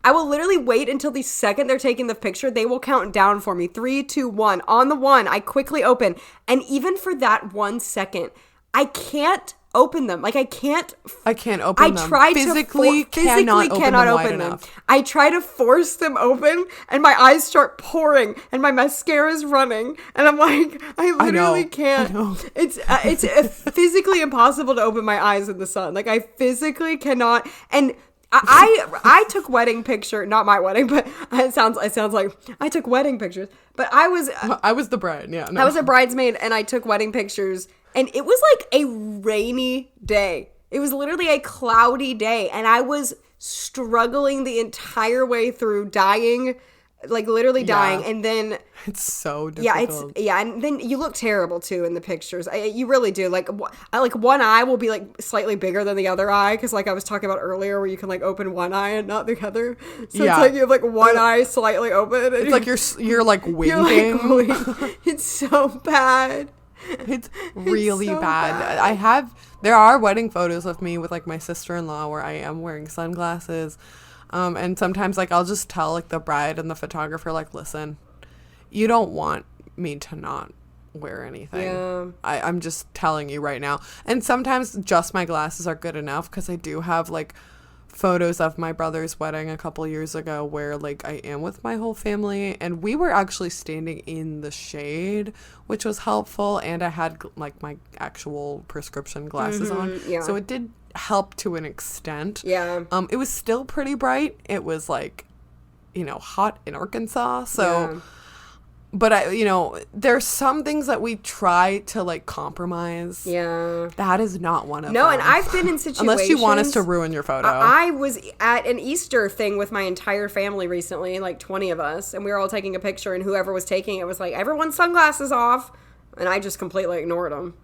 B: I will literally wait until the second they're taking the picture. They will count down for me. 3, 2, 1. On the 1, I quickly open. And even for that 1 second, I can't open them. Like I can't open them. I try physically cannot open them. I try to force them open and my eyes start pouring and my mascara's running and I'm like, I literally can't. It's physically impossible to open my eyes in the sun. Like I physically cannot. And I took wedding picture, not my wedding, but it sounds like I took wedding pictures. But I was the bride. Yeah, no. I was a bridesmaid and I took wedding pictures. And it was like a rainy day. It was literally a cloudy day. And I was struggling the entire way through, dying, like literally dying. And then
A: it's so difficult.
B: And then you look terrible too in the pictures. You really do. Like one eye will be like slightly bigger than the other eye. Cause like I was talking about earlier where you can like open one eye and not the other. So it's like you have like one eye slightly open. And
A: it's like you're like winking.
B: It's so bad.
A: It's really so bad. There are wedding photos of me with like my sister-in-law where I am wearing sunglasses. And sometimes like I'll just tell like the bride and the photographer, like, listen, you don't want me to not wear anything. Yeah. I'm just telling you right now. And sometimes just my glasses are good enough because I do have like photos of my brother's wedding a couple years ago where like I am with my whole family and we were actually standing in the shade, which was helpful, and I had like my actual prescription glasses on. Yeah. So it did help to an extent. Yeah. It was still pretty bright. It was like hot in Arkansas. So,
B: Yeah.
A: but there's some things that we try to like compromise.
B: Yeah.
A: That is not one of
B: No,
A: them.
B: and I've been in situations.
A: Unless you want us to ruin your photo.
B: I was at an Easter thing with my entire family recently, like 20 of us, and we were all taking a picture, and whoever was taking it was like, everyone's sunglasses off, and I just completely ignored them.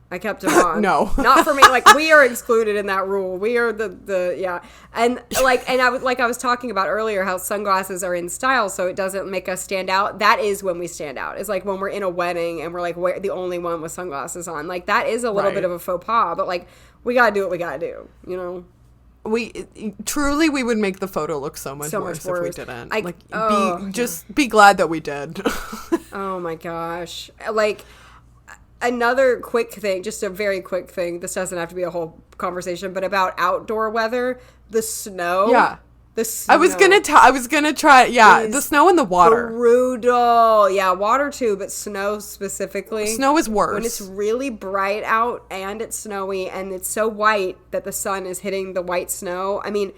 B: I kept them on.
A: No.
B: Not for me. Like, we are excluded in that rule. We are yeah. And I was talking about earlier how sunglasses are in style, so it doesn't make us stand out. That is when we stand out. It's like when we're in a wedding and we're like, we're the only one with sunglasses on. Like, that is a little bit of a faux pas, but like, we gotta do what we gotta do,
A: We would make the photo look so much worse if we didn't. Be glad that we did.
B: Oh my gosh. Like, another quick thing, just a very quick thing. This doesn't have to be a whole conversation, but about outdoor weather, the snow.
A: Yeah.
B: The snow.
A: I was gonna try. Yeah, the snow and the water.
B: Brutal. Yeah, water too, but snow specifically.
A: Snow is worse.
B: When it's really bright out and it's snowy and it's so white that the sun is hitting the white snow. I mean,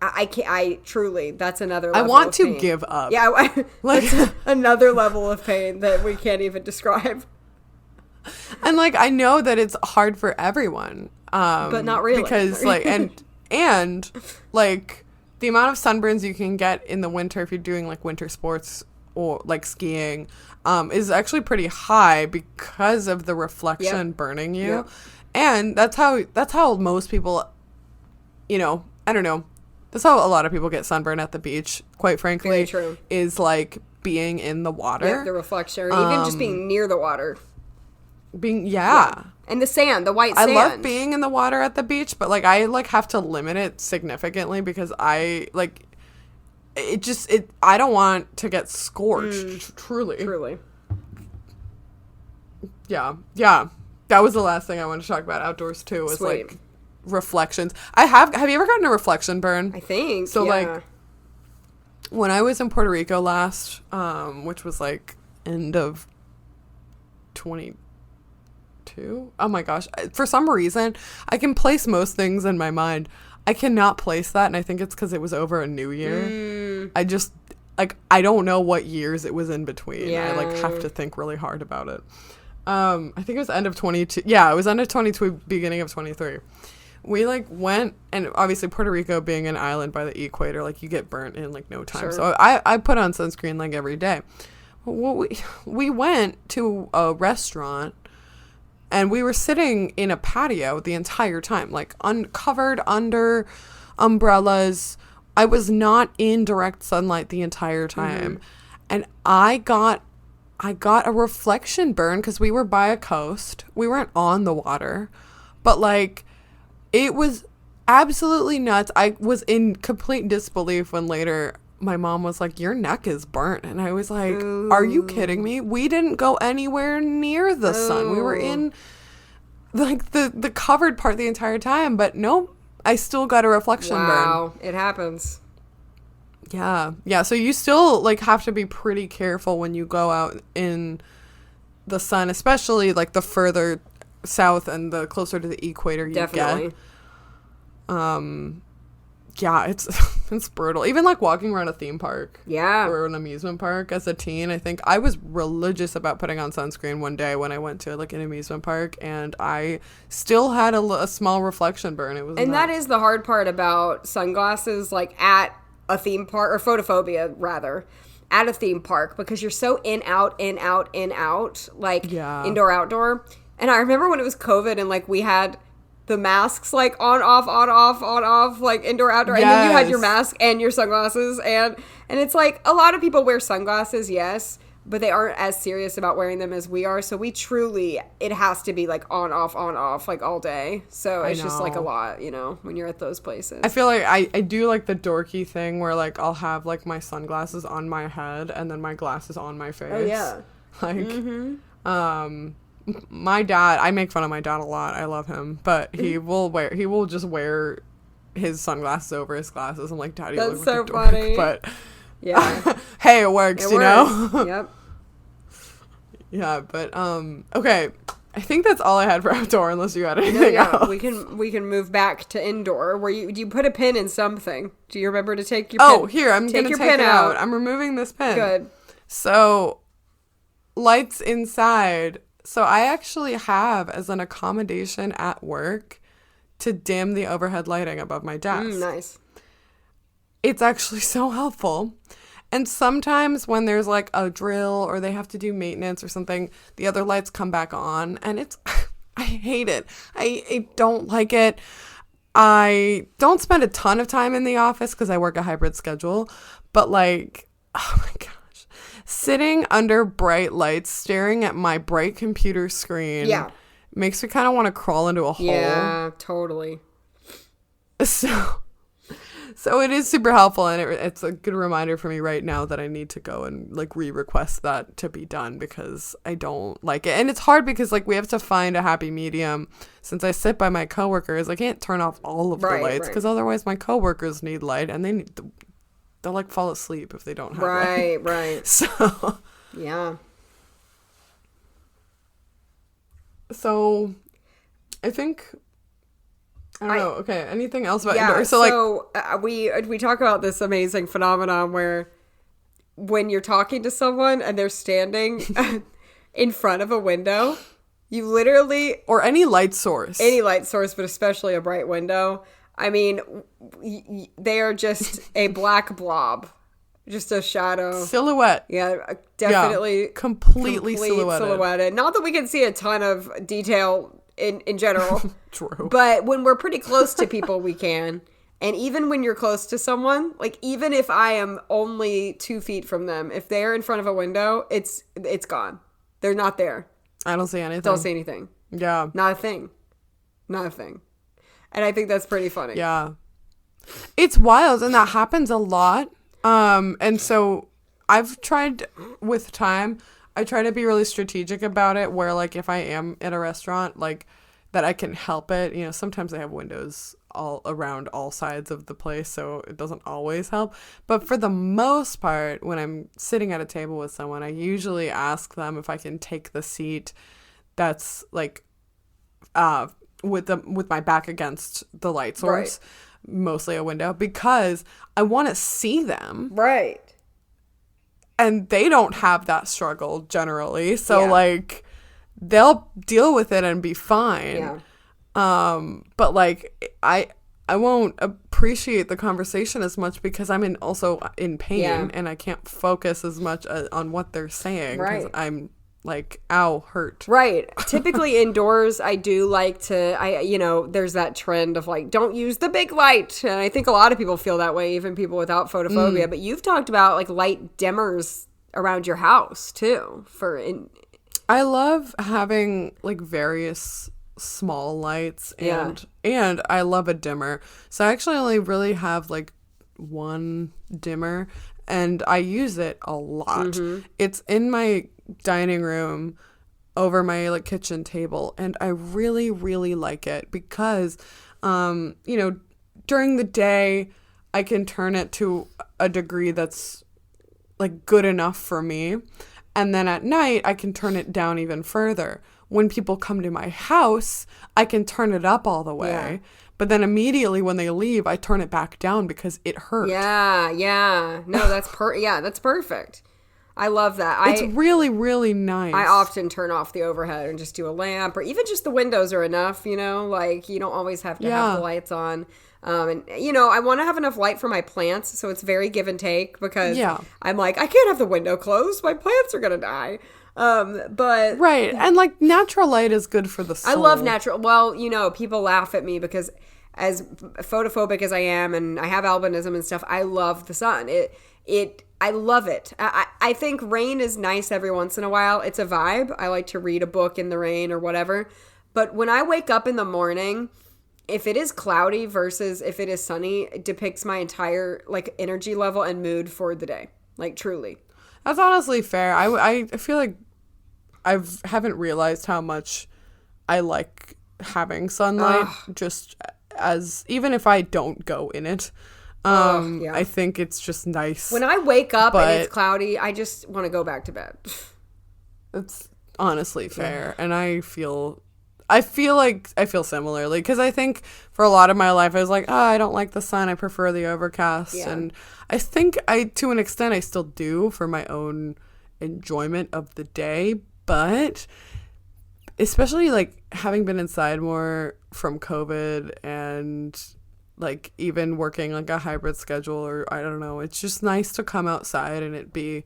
B: I truly, that's another level
A: I want
B: of
A: to
B: pain.
A: give up.
B: Yeah, that's another level of pain that we can't even describe.
A: And like, I know that it's hard for everyone.
B: But not really.
A: Because like, and like, the amount of sunburns you can get in the winter if you're doing like winter sports or like skiing is actually pretty high because of the reflection burning you. Yep. And that's how most people, I don't know. That's how a lot of people get sunburn at the beach, quite frankly.
B: Very true.
A: Is like being in the water.
B: Yeah, the reflection. Or even just being near the water. And the sand, the white sand.
A: I love being in the water at the beach, but like I like have to limit it significantly because I like I don't want to get scorched. Truly. Yeah. That was the last thing I wanted to talk about outdoors too. Was
B: Sweet.
A: like reflections. Have you ever gotten a reflection burn?
B: I think
A: so. Yeah. Like when I was in Puerto Rico last, which was like end of 2022. Oh my gosh. For some reason, I can place most things in my mind. I cannot place that, and I think it's because it was over a new year. I just, like, I don't know what years it was in between. Yeah. I, like, have to think really hard about it. I think it was end of 22. Yeah, it was end of 22, beginning of 23. We, like, went, and obviously Puerto Rico being an island by the equator, like, you get burnt in, like, no time. Sure. So I put on sunscreen, like, every day. Well, we went to a restaurant, and we were sitting in a patio the entire time, like uncovered under umbrellas. I was not in direct sunlight the entire time. And I got a reflection burn because we were by a coast. We weren't on the water. But like, it was absolutely nuts. I was in complete disbelief when later my mom was like, your neck is burnt. And I was like, are you kidding me? We didn't go anywhere near the sun. We were in like the covered part the entire time. But no, I still got a reflection burn.
B: Wow, it happens.
A: Yeah. So you still like have to be pretty careful when you go out in the sun, especially like the further south and the closer to the equator you
B: Definitely.
A: get. Yeah, it's brutal. Even like walking around a theme park.
B: Yeah.
A: Or an amusement park as a teen. I think I was religious about putting on sunscreen one day when I went to like an amusement park, and I still had a small reflection burn. It was nuts.
B: That is the hard part about sunglasses, like at a theme park, or photophobia rather, at a theme park, because you're so in, out, like indoor, outdoor. And I remember when it was COVID and like we had the masks like on, off, like indoor, outdoor. Yes. And then you had your mask and your sunglasses. And it's like a lot of people wear sunglasses, yes, but they aren't as serious about wearing them as we are. So we truly, it has to be like on, off, like all day. So it's just like a lot, when you're at those places.
A: I feel like I do like the dorky thing where like I'll have like my sunglasses on my head and then my glasses on my face.
B: Oh, yeah.
A: Like, my dad, I make fun of my dad a lot. I love him, but he will just wear his sunglasses over his glasses. I'm like, Daddy,
B: that's
A: look
B: so
A: like a dork.
B: funny.
A: But
B: yeah,
A: hey, it works, you know?
B: Yep.
A: Yeah, but okay. I think that's all I had for outdoor, unless you had anything else.
B: we can move back to indoor. Where you put a pin in something. Do you remember to take your
A: Oh,
B: pin?
A: here, I'm going to take it out. I'm removing this pin.
B: Good.
A: So, lights inside. So, I actually have, as an accommodation at work, to dim the overhead lighting above my desk.
B: Nice.
A: It's actually so helpful. And sometimes when there's like a drill or they have to do maintenance or something, the other lights come back on, and it's, I hate it. I don't like it. I don't spend a ton of time in the office because I work a hybrid schedule, but like, oh my gosh, sitting under bright lights, staring at my bright computer screen, makes me kind of want to crawl into a hole.
B: Yeah, totally.
A: So it is super helpful, and it's a good reminder for me right now that I need to go and like re-request that to be done, because I don't like it. And it's hard because like we have to find a happy medium. Since I sit by my coworkers, I can't turn off all of the lights because otherwise my coworkers need light, and they'll like fall asleep if they don't have light.
B: Right.
A: So
B: yeah.
A: So I think I don't know. Okay, anything else about indoor? So
B: we talk about this amazing phenomenon where when you're talking to someone and they're standing in front of a window, you literally...
A: Or any light source.
B: Any light source, but especially a bright window. I mean, they are just a black blob. Just a shadow.
A: Silhouette.
B: Yeah, definitely.
A: Yeah, completely silhouetted.
B: Not that we can see a ton of detail in general.
A: True.
B: But when we're pretty close to people, we can. And even when you're close to someone, like even if I am only 2 feet from them, if they're in front of a window, it's gone. They're not there.
A: I don't see anything.
B: Don't see anything.
A: Yeah.
B: Not a thing. And I think that's pretty funny.
A: Yeah. It's wild, and that happens a lot. And so I've tried with time, I try to be really strategic about it, where like if I am at a restaurant, like that I can help it. You know, sometimes they have windows all around all sides of the place, so it doesn't always help. But for the most part, when I'm sitting at a table with someone, I usually ask them if I can take the seat that's like with my back against the light source, mostly a window, because I want to see them.
B: Right.
A: And they don't have that struggle generally. So like they'll deal with it and be fine. Yeah. But like I won't appreciate the conversation as much because I'm also in pain and I can't focus as much on what they're saying because I'm like, ow, hurt.
B: Right. Typically indoors, I do like to, there's that trend of like, don't use the big light. And I think a lot of people feel that way, even people without photophobia. But you've talked about like light dimmers around your house too.
A: I love having like various small lights and I love a dimmer. So I actually only really have like one dimmer and I use it a lot. Mm-hmm. It's in my dining room over my like kitchen table, and I really, really like it because during the day I can turn it to a degree that's like good enough for me, and then at night I can turn it down even further. When people come to my house, I can turn it up all the way, but then immediately when they leave, I turn it back down because it hurt.
B: Yeah. No, that's that's perfect. I love that.
A: It's really, really nice.
B: I often turn off the overhead and just do a lamp, or even just the windows are enough, like you don't always have to have the lights on. And I want to have enough light for my plants, so it's very give and take because I'm like, I can't have the window closed. My plants are going to die. But
A: right. And like natural light is good for the soul.
B: I love natural. Well, people laugh at me because as photophobic as I am and I have albinism and stuff, I love the sun. I love it. I think rain is nice every once in a while. It's a vibe. I like to read a book in the rain or whatever. But when I wake up in the morning, if it is cloudy versus if it is sunny, it depicts my entire like energy level and mood for the day. Like truly.
A: That's honestly fair. I feel like I haven't realized how much I like having sunlight just as even if I don't go in it. I think it's just nice.
B: When I wake up and it's cloudy, I just want to go back to bed.
A: honestly fair. And I feel similarly, because I think for a lot of my life I was like, oh, I don't like the sun, I prefer the overcast.
B: Yeah.
A: And I think to an extent I still do for my own enjoyment of the day, but especially like having been inside more from COVID and like even working like a hybrid schedule, or I don't know, it's just nice to come outside and it be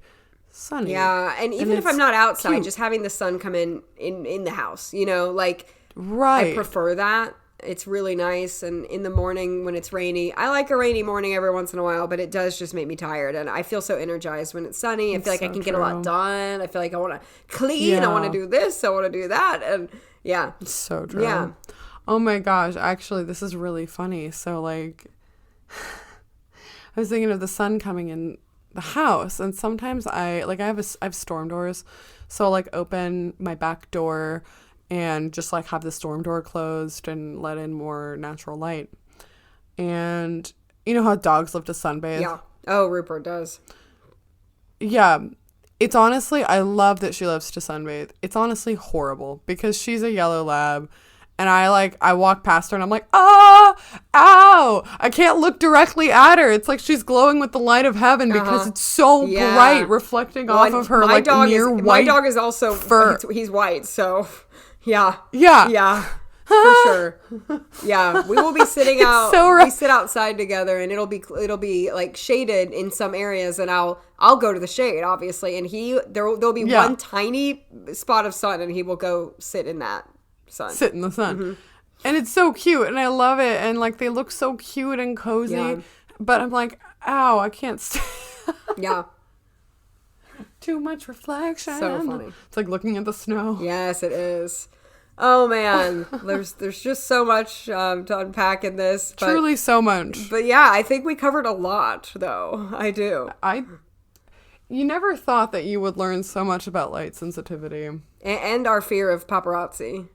A: sunny.
B: Yeah, and even if I'm not outside,
A: cute.
B: just having the sun come in the house, like
A: Right.
B: I prefer that. It's really nice. And in the morning when it's rainy, I like a rainy morning every once in a while, but it does just make me tired. And I feel so energized when it's sunny. I feel like I can get a lot done. I feel like I want to clean.
A: Yeah.
B: I want to do this. I want to do that. And yeah.
A: It's so true.
B: Yeah.
A: Oh my gosh. Actually, this is really funny. So like, I was thinking of the sun coming in the house, and sometimes I have storm doors. So I'll like open my back door and just like have the storm door closed and let in more natural light. And you know how dogs love to sunbathe?
B: Yeah. Oh, Rupert does.
A: Yeah. It's honestly, I love that she loves to sunbathe. It's honestly horrible because she's a yellow lab, and I walk past her and I'm like, ow, I can't look directly at her. It's like she's glowing with the light of heaven because it's so bright, reflecting off of her like near white.
B: My dog is also
A: fur.
B: He's white, so yeah.
A: Yeah.
B: For sure. Yeah, we will be sitting out.
A: So right.
B: We sit outside together, and it'll be like shaded in some areas, and I'll go to the shade, obviously, and there'll be one tiny spot of sun, and he will go sit in that sun.
A: Sit in the sun. And it's so cute, and I love it, and like they look so cute and cozy.
B: Yeah.
A: But I'm like, ow, I can't stay.
B: Yeah.
A: Too much reflection.
B: So funny.
A: It's like looking at the snow.
B: Yes, it is. Oh man, there's just so much to unpack in this. But,
A: Truly so much.
B: But yeah, I think we covered a lot, though. I do.
A: You never thought that you would learn so much about light sensitivity.
B: And our fear of paparazzi.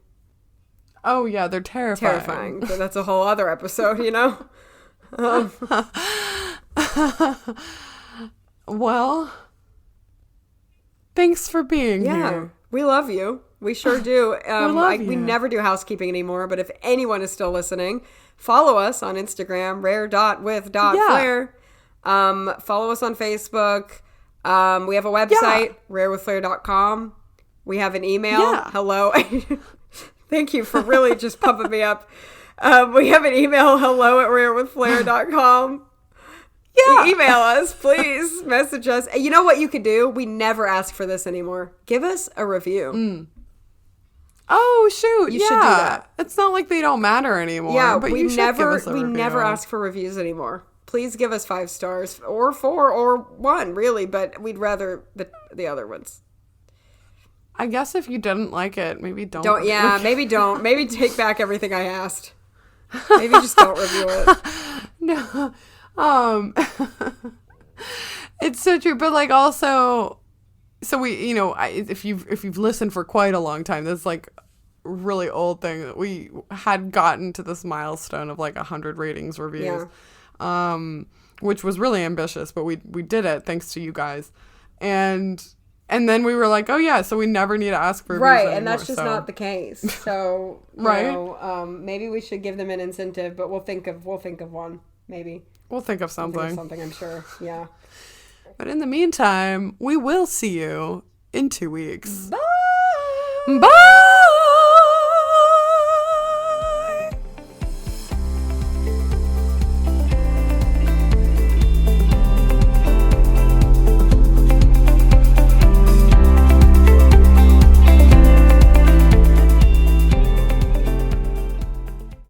A: Oh yeah, they're terrifying.
B: Terrifying. But that's a whole other episode,
A: Well, thanks for being here.
B: We love you. We sure do.
A: We
B: we never do housekeeping anymore, but if anyone is still listening, follow us on Instagram, rare.with.flair. Follow us on Facebook. We have a website, rarewithflair.com. We have an email.
A: Yeah.
B: Hello. Thank you for really just pumping me up. We have an email, hello@rarewithflair.com. Yeah. Email us, please. Message us. You know what you could do? We never ask for this anymore. Give us a review.
A: Oh shoot!
B: You should do that.
A: It's not like they don't matter anymore.
B: Yeah,
A: but
B: we
A: you should give us a
B: we
A: review.
B: never ask for reviews anymore. Please give us 5 stars or 4 or 1, really, but we'd rather the other ones.
A: I guess if you didn't like it, maybe don't.
B: Maybe don't. Maybe take back everything I asked. Maybe just don't review it.
A: No. It's so true, but like also, so we, if you've listened for quite a long time, this is like a really old thing that we had gotten to this milestone of like 100 ratings, reviews, which was really ambitious, but we did it thanks to you guys, and then we were like, oh yeah, so we never need to ask for reviews anymore,
B: and that's just not the case. So maybe we should give them an incentive, but we'll think of one. Maybe
A: we'll think of something.
B: I'm sure. Yeah.
A: But in the meantime, we will see you in 2 weeks.
B: Bye.
A: Bye.